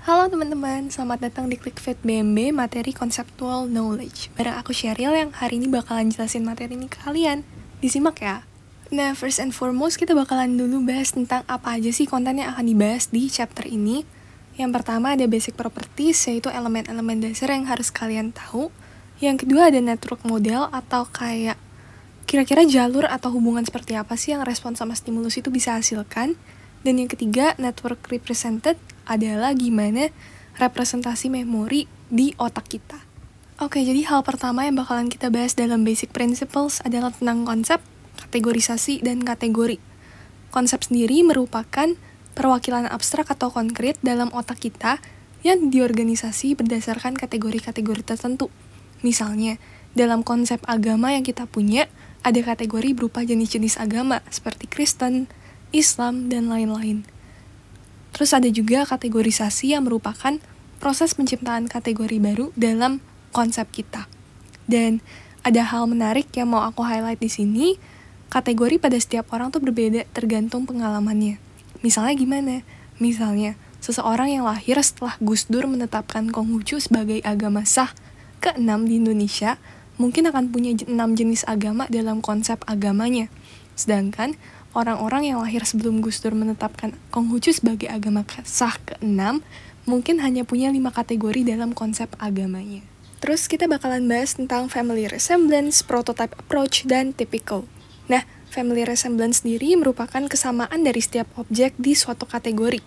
Halo teman-teman, selamat datang di ClickFit BMB Materi Conceptual Knowledge. Bareng aku Sheryl yang hari ini bakalan jelasin materi ini ke kalian. Disimak ya. Nah, first and foremost kita bakalan dulu bahas tentang apa aja sih konten yang akan dibahas di chapter ini. Yang pertama ada basic properties, yaitu elemen-elemen dasar yang harus kalian tahu. Yang kedua ada network model atau kayak kira-kira jalur atau hubungan seperti apa sih yang respon sama stimulus itu bisa hasilkan. Dan yang ketiga, network represented adalah gimana representasi memori di otak kita. Oke, jadi hal pertama yang bakalan kita bahas dalam basic principles adalah tentang konsep, kategorisasi, dan kategori. Konsep sendiri merupakan perwakilan abstrak atau konkret dalam otak kita yang diorganisasi berdasarkan kategori-kategori tertentu. Misalnya, dalam konsep agama yang kita punya, ada kategori berupa jenis-jenis agama seperti Kristen, Islam, dan lain-lain. Terus ada juga kategorisasi yang merupakan proses penciptaan kategori baru dalam konsep kita. Dan ada hal menarik yang mau aku highlight di sini, kategori pada setiap orang tuh berbeda tergantung pengalamannya. Misalnya gimana? Misalnya, seseorang yang lahir setelah Gus Dur menetapkan Konghucu sebagai agama sah ke-6 di Indonesia, mungkin akan punya 6 jenis agama dalam konsep agamanya. Sedangkan orang-orang yang lahir sebelum Gus Dur menetapkan Konghucu sebagai agama sah ke-6 mungkin hanya punya 5 kategori dalam konsep agamanya. Terus kita bakalan bahas tentang family resemblance, prototype approach, dan typical. Nah, family resemblance sendiri merupakan kesamaan dari setiap objek di suatu kategori.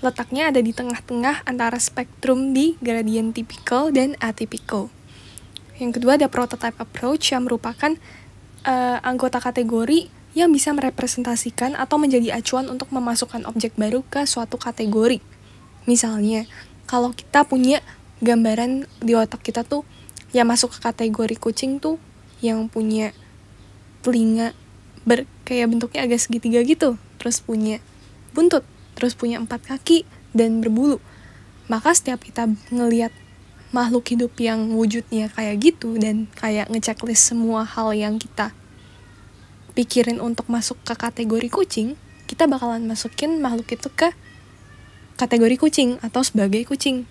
Letaknya ada di tengah-tengah antara spektrum di gradient typical dan atypical. Yang kedua ada prototype approach yang merupakan anggota kategori yang bisa merepresentasikan atau menjadi acuan untuk memasukkan objek baru ke suatu kategori. Misalnya, kalau kita punya gambaran di otak kita tuh yang masuk ke kategori kucing tuh yang punya telinga kayak bentuknya agak segitiga gitu, terus punya buntut, terus punya 4 kaki dan berbulu. Maka setiap kita ngelihat makhluk hidup yang wujudnya kayak gitu dan kayak ngechecklist semua hal yang kita pikirin untuk masuk ke kategori kucing, kita bakalan masukin makhluk itu ke kategori kucing atau sebagai kucing.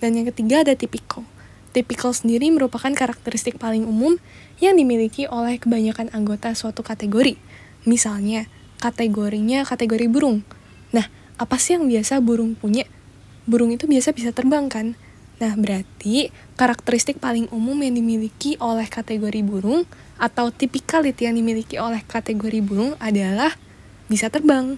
Dan yang ketiga ada typical. Typical sendiri merupakan karakteristik paling umum yang dimiliki oleh kebanyakan anggota suatu kategori. Misalnya, kategorinya kategori burung. Nah, apa sih yang biasa burung punya? Burung itu biasa bisa terbang kan? Nah, berarti karakteristik paling umum yang dimiliki oleh kategori burung atau typicality yang dimiliki oleh kategori burung adalah bisa terbang.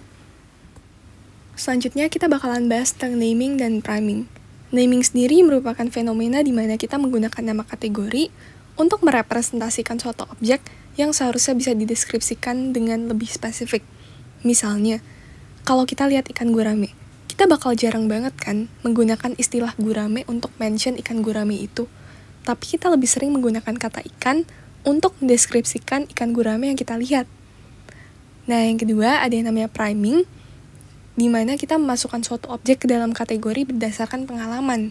Selanjutnya kita bakalan bahas tentang naming dan priming. Naming sendiri merupakan fenomena di mana kita menggunakan nama kategori untuk merepresentasikan suatu objek yang seharusnya bisa dideskripsikan dengan lebih spesifik. Misalnya, kalau kita lihat ikan gurame, kita bakal jarang banget kan menggunakan istilah gurame untuk mention ikan gurame itu. Tapi kita lebih sering menggunakan kata ikan untuk mendeskripsikan ikan gurame yang kita lihat. Nah, yang kedua ada yang namanya priming, di mana kita memasukkan suatu objek ke dalam kategori berdasarkan pengalaman.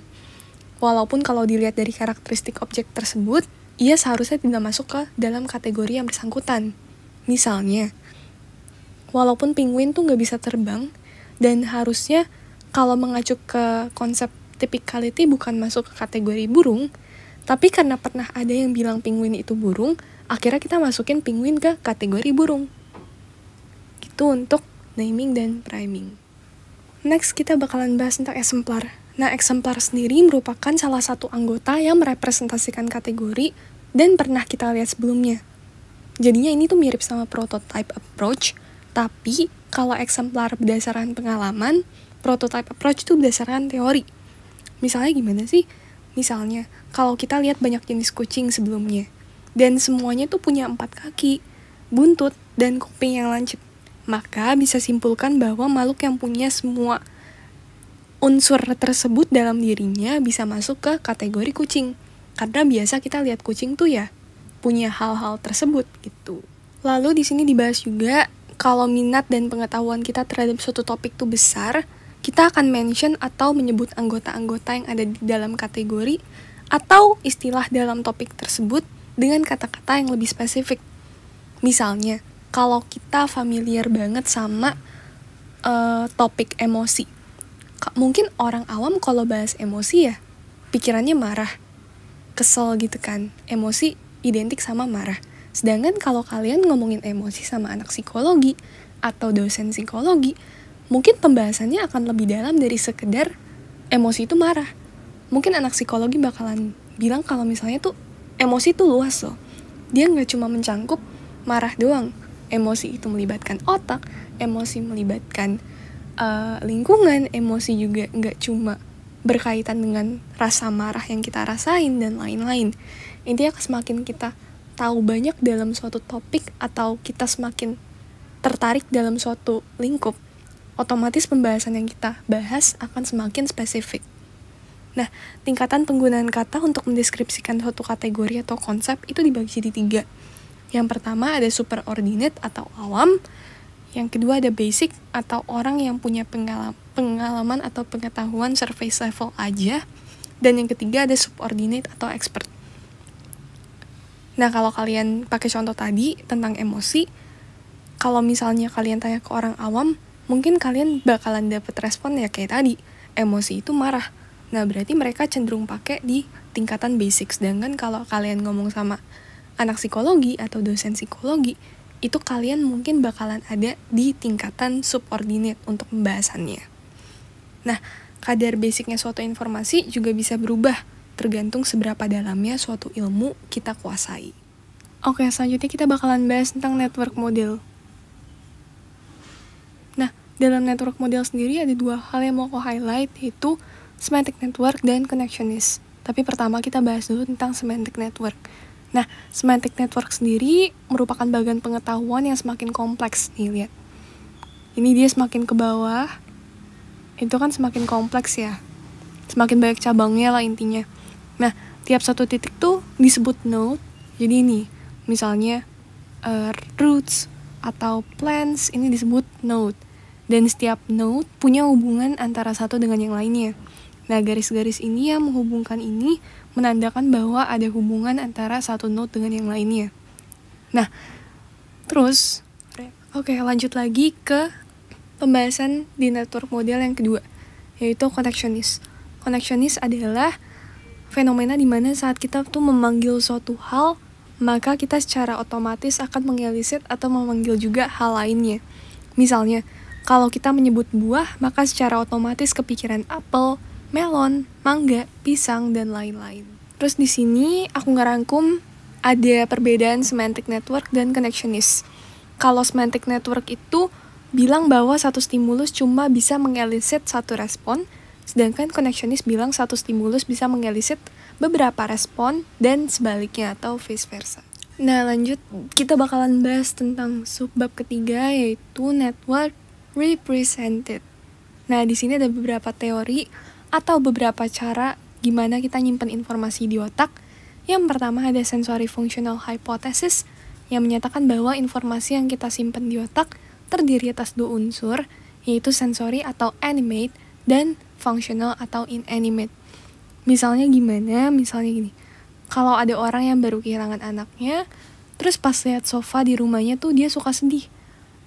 Walaupun kalau dilihat dari karakteristik objek tersebut, ia seharusnya tidak masuk ke dalam kategori yang bersangkutan. Misalnya, walaupun penguin tuh nggak bisa terbang, dan harusnya kalau mengacu ke konsep typicality bukan masuk ke kategori burung, tapi karena pernah ada yang bilang penguin itu burung, akhirnya kita masukin penguin ke kategori burung. Gitu untuk naming dan priming. Next, kita bakalan bahas tentang exemplar. Nah, exemplar sendiri merupakan salah satu anggota yang merepresentasikan kategori dan pernah kita lihat sebelumnya. Jadinya ini tuh mirip sama prototype approach, tapi kalau exemplar berdasarkan pengalaman, prototype approach itu berdasarkan teori. Misalnya gimana sih? Misalnya, kalau kita lihat banyak jenis kucing sebelumnya, dan semuanya tuh punya 4 kaki, buntut, dan kuping yang lancip, maka bisa simpulkan bahwa makhluk yang punya semua unsur tersebut dalam dirinya bisa masuk ke kategori kucing. Karena biasa kita lihat kucing tuh ya punya hal-hal tersebut gitu. Lalu di sini dibahas juga kalau minat dan pengetahuan kita terhadap suatu topik tuh besar, kita akan mention atau menyebut anggota-anggota yang ada di dalam kategori atau istilah dalam topik tersebut dengan kata-kata yang lebih spesifik. Misalnya, kalau kita familiar banget sama topik emosi, Mungkin orang awam kalau bahas emosi ya, pikirannya marah, kesel gitu kan. Emosi identik sama marah. Sedangkan kalau kalian ngomongin emosi sama anak psikologi atau dosen psikologi, mungkin pembahasannya akan lebih dalam dari sekedar emosi itu marah. Mungkin anak psikologi bakalan bilang kalau misalnya tuh emosi itu luas loh. Dia nggak cuma mencangkup marah doang. Emosi itu melibatkan otak, emosi melibatkan lingkungan, emosi juga nggak cuma berkaitan dengan rasa marah yang kita rasain dan lain-lain. Intinya semakin kita tahu banyak dalam suatu topik atau kita semakin tertarik dalam suatu lingkup, otomatis pembahasan yang kita bahas akan semakin spesifik. Nah, tingkatan penggunaan kata untuk mendeskripsikan suatu kategori atau konsep itu dibagi jadi 3. Yang pertama ada superordinate atau awam. Yang kedua ada basic atau orang yang punya pengalaman atau pengetahuan surface level aja. Dan yang ketiga ada subordinate atau expert. Nah, kalau kalian pakai contoh tadi tentang emosi, kalau misalnya kalian tanya ke orang awam, mungkin kalian bakalan dapet respon ya kayak tadi, emosi itu marah. Nah, berarti mereka cenderung pakai di tingkatan basic. Sedangkan kalau kalian ngomong sama anak psikologi atau dosen psikologi, itu kalian mungkin bakalan ada di tingkatan subordinate untuk pembahasannya. Nah, kadar basicnya suatu informasi juga bisa berubah, tergantung seberapa dalamnya suatu ilmu kita kuasai. Oke, selanjutnya kita bakalan bahas tentang network model. Nah, dalam network model sendiri ada 2 hal yang mau aku highlight, yaitu semantic network dan connectionist. Tapi pertama kita bahas dulu tentang semantic network. Nah, semantic network sendiri merupakan bagian pengetahuan yang semakin kompleks. Nih, lihat. Ini dia semakin ke bawah, itu kan semakin kompleks ya. Semakin banyak cabangnya lah intinya. Nah, tiap satu titik tuh disebut node. Jadi ini, misalnya roots atau plants, ini disebut node. Dan setiap node punya hubungan antara satu dengan yang lainnya. Nah, garis-garis ini yang menghubungkan ini menandakan bahwa ada hubungan antara satu node dengan yang lainnya. Nah, terus, oke, lanjut lagi ke pembahasan di network model yang kedua, yaitu connectionist. Connectionist adalah fenomena di mana saat kita tuh memanggil suatu hal, maka kita secara otomatis akan mengelisir atau memanggil juga hal lainnya. Misalnya, kalau kita menyebut buah, maka secara otomatis kepikiran apel, melon, mangga, pisang, dan lain-lain. Terus di sini aku ngerangkum ada perbedaan semantic network dan connectionist. Kalau semantic network itu bilang bahwa satu stimulus cuma bisa mengelicit satu respon, sedangkan connectionist bilang satu stimulus bisa mengelicit beberapa respon dan sebaliknya atau vice versa. Nah, lanjut kita bakalan bahas tentang subbab ketiga, yaitu network represented. Nah, di sini ada beberapa teori atau beberapa cara gimana kita nyimpen informasi di otak. Yang pertama ada sensory functional hypothesis yang menyatakan bahwa informasi yang kita simpen di otak terdiri atas 2 unsur, yaitu sensory atau animate dan functional atau inanimate. Misalnya gimana? Misalnya gini, kalau ada orang yang baru kehilangan anaknya, terus pas lihat sofa di rumahnya tuh dia suka sedih.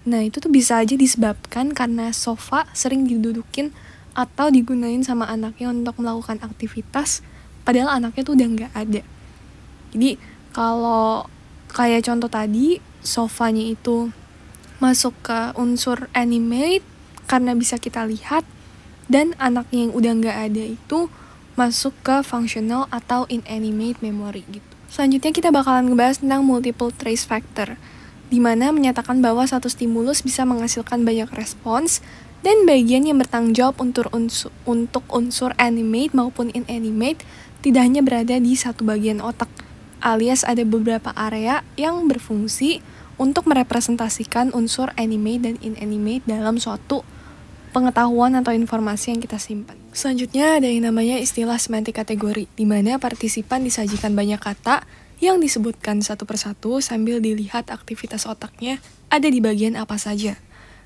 Nah, itu tuh bisa aja disebabkan karena sofa sering didudukin atau digunain sama anaknya untuk melakukan aktivitas, padahal anaknya tuh udah nggak ada. Jadi, kalau kayak contoh tadi, sofanya itu masuk ke unsur animate karena bisa kita lihat, dan anaknya yang udah nggak ada itu masuk ke functional atau inanimate memory gitu. Selanjutnya kita bakalan ngebahas tentang multiple trace factor, di mana menyatakan bahwa satu stimulus bisa menghasilkan banyak respons, dan bagian yang bertanggung jawab untuk unsur animate maupun inanimate tidak hanya berada di satu bagian otak, alias ada beberapa area yang berfungsi untuk merepresentasikan unsur animate dan inanimate dalam suatu pengetahuan atau informasi yang kita simpan. Selanjutnya ada yang namanya istilah semantik kategori, di mana partisipan disajikan banyak kata yang disebutkan satu persatu sambil dilihat aktivitas otaknya ada di bagian apa saja.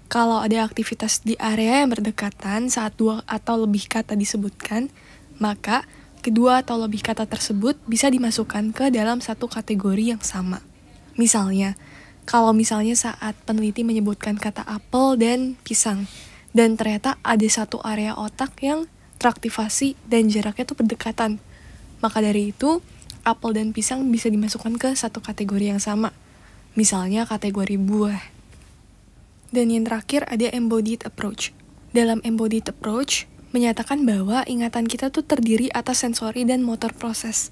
Kalau ada aktivitas di area yang berdekatan saat 2 atau lebih kata disebutkan, maka kedua atau lebih kata tersebut bisa dimasukkan ke dalam satu kategori yang sama. Misalnya, kalau misalnya saat peneliti menyebutkan kata apel dan pisang, Dan ternyata ada satu area otak yang teraktivasi dan jaraknya tuh berdekatan. Maka dari itu, apel dan pisang bisa dimasukkan ke satu kategori yang sama. Misalnya kategori buah. Dan yang terakhir ada embodied approach. Dalam embodied approach, menyatakan bahwa ingatan kita tuh terdiri atas sensori dan motor proses.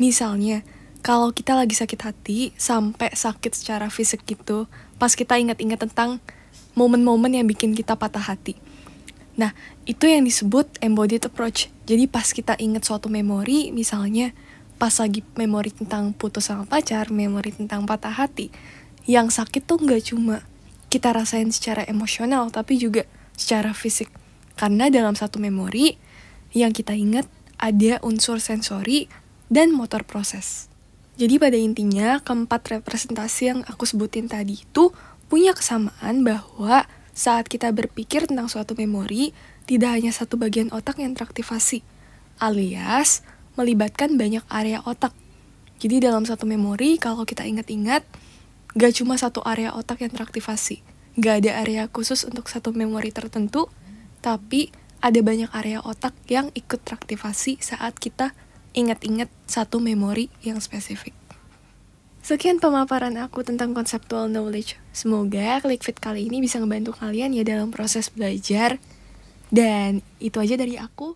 Misalnya, kalau kita lagi sakit hati, sampai sakit secara fisik gitu, pas kita ingat-ingat tentang momen-momen yang bikin kita patah hati. Nah, itu yang disebut embodied approach. Jadi pas kita ingat suatu memori, misalnya pas lagi memori tentang putus sama pacar, memori tentang patah hati, yang sakit tuh nggak cuma kita rasain secara emosional, tapi juga secara fisik. Karena dalam satu memori, yang kita ingat ada unsur sensori dan motor proses. Jadi pada intinya, keempat representasi yang aku sebutin tadi itu punya kesamaan bahwa saat kita berpikir tentang suatu memori, tidak hanya satu bagian otak yang teraktivasi, alias melibatkan banyak area otak. Jadi dalam satu memori, kalau kita ingat-ingat, gak cuma satu area otak yang teraktivasi. Gak ada area khusus untuk satu memori tertentu, tapi ada banyak area otak yang ikut teraktivasi saat kita ingat-ingat satu memori yang spesifik. Sekian pemaparan aku tentang conceptual knowledge. Semoga ClickFit kali ini bisa ngebantu kalian ya dalam proses belajar. Dan itu aja dari aku.